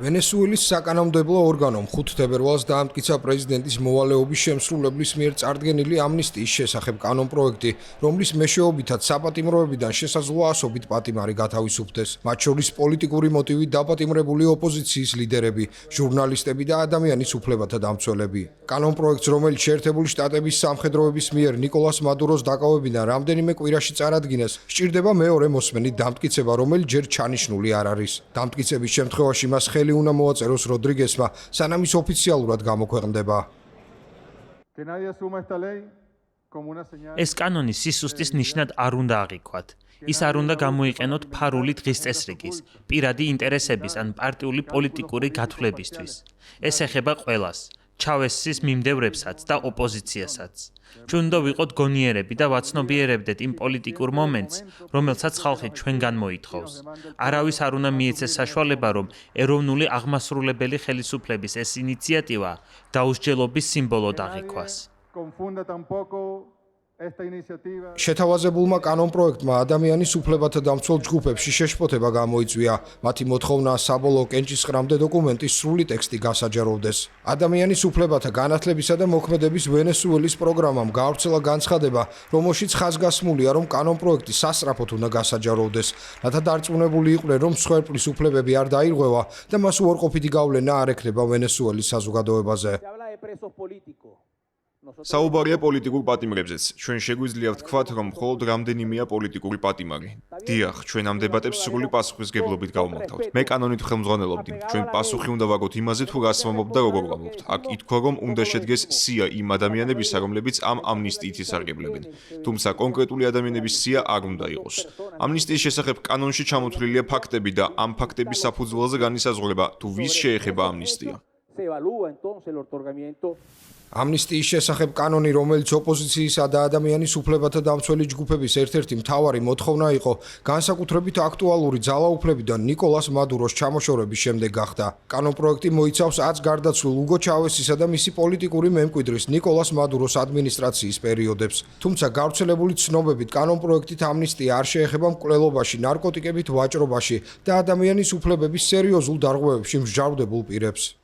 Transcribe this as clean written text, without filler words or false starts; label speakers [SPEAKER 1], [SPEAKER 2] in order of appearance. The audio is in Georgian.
[SPEAKER 1] ვენესუელის საკანონმდებლო ორგანომ 5 თებერვალს დაამტკიცა პრეზიდენტის მოვალეობის შემსრულებლის მიერ წარდგენილი ამნისტიის შესახებ კანონპროექტი, რომლის მეშვეობითაც საპატიმროებიდან შესაძლოა ასობით პატიმარი გათავისუფლდეს. მათ შორის პოლიტიკური მოტივით დაპატიმრებული ოპოზიციის ლიდერები, ჟურნალისტები და ადამიანის უფლებათა დამცველები. კანონპროექტს, რომელიც შეერთებული შტატების სამხედროების მიერ ნიკოლას მადუროს დაკავებიდან რამდენიმე კვირაში წარადგინეს, სჭირდება მეორე მოსმენით დამტკიცება, რომელიც ჯერ ჩანიშნული არ არის. დამტკიცების შემთხვევაში მას ხელი უნდა მოაწეროს როდრიგესმა, სანამ ის ოფიციალურად გამოქვეყნდება.
[SPEAKER 2] ეს კანონი სისუსტის ნიშნად არ უნდა აღიქვათ. ის არ უნდა გამოიყენოთ ფარული დღის წესრიგის, პირადი ინტერესების ან პარტიული პოლიტიკური გათვლებისთვის. ეს ეხება ყველას, ჩავესის მიმდევრებსაც და ოპოზიციასაც. ჩვენ უნდა ვიყოთ გონიერები და ვაცნობიერებდეთ იმ პოლიტიკურ მომენტს, რომელსაც ხალხი ჩვენგან მოითხოვს. არავის არ უნდა მიეცეს საშუალება, რომ ეროვნული აღმასრულებელი ხელისუფლების ეს ინიციატივა დაუსჯელობის სიმბოლოდ აღიქვას.
[SPEAKER 1] შეთავაზებულმა კანონპროექტმა ადამიანის უფლებათა დამცველ ჯგუფებში შეშფოთება გამოიწვია. მათი მოთხოვნა საბოლოო კენჭისყრამდე დოკუმენტის სრული ტექსტი გასაჯაროვდეს. ადამიანის უფლებათა განათლებისა და მოქმედების ვენესუელის პროგრამამ გაავრცელა განცხადება, რომელშიც ხაზგასმულია, რომ კანონპროექტი სასწრაფოდ უნდა გასაჯაროვდეს, რათა დარწმუნებული იყვნენ, რომ მსხვერპლის უფლებები არ დაირღვევა და მას უარყოფითი გავლენა არ ექნება ვენესუელის საზოგადოებაზე.
[SPEAKER 3] საუბარია პოლიტიკურ პატიმრებზეც. ჩვენ შეგვიძლია ვთქვათ, რომ მხოლოდ რამდენიმეა პოლიტიკური პატიმარი. დიახ, ჩვენ ამ დებატებს სრული პასუხისმგებლობით გავმართავთ. მე კანონით ხელმძღვანელობდი. ჩვენ პასუხი უნდა ვაგოთ იმაზე, თუ რას ვამბობთ და როგორ ვამბობთ. აქ ითქვა, რომ უნდა შედგეს სია იმ ადამიანებისა, რომლებიც ამ ამნისტიით ისარგებლებენ. თუმცა კონკრეტული ადამიანების სია არ უნდა იყოს. ამნისტიის შესახებ კანონში ჩამოთვლილია ფაქტები და ამ ფაქტების საფუძველზე განისაზღვრება, თუ ვის შეეხება ამნისტია.
[SPEAKER 1] ამნისტიის შესახებ კანონი, რომელიც ოპოზიციისა და ადამიანის უფლებათა დამცველი ჯგუფების ერთ-ერთი მთავარი მოთხოვნა იყო, განსაკუთრებით აქტუალური ძალაუფლებიდან ნიკოლას მადუროს ჩამოშორების შემდეგ გახდა. კანონპროექტი მოიცავს 10 გარდაცვლილ უგო ჩავესისა და მისი პოლიტიკური მემკვიდრის ნიკოლას მადუროს ადმინისტრაციის პერიოდებს. თუმცა გავრცელებული ცნობებით კანონპროექტით ამნისტია არ შეეხება მკვლელობაში, ნარკოტიკებით ვაჭრობაში და ადამიანის უფლებების სერიოზულ დარღვევებში მსჯავრდებულ პირებს.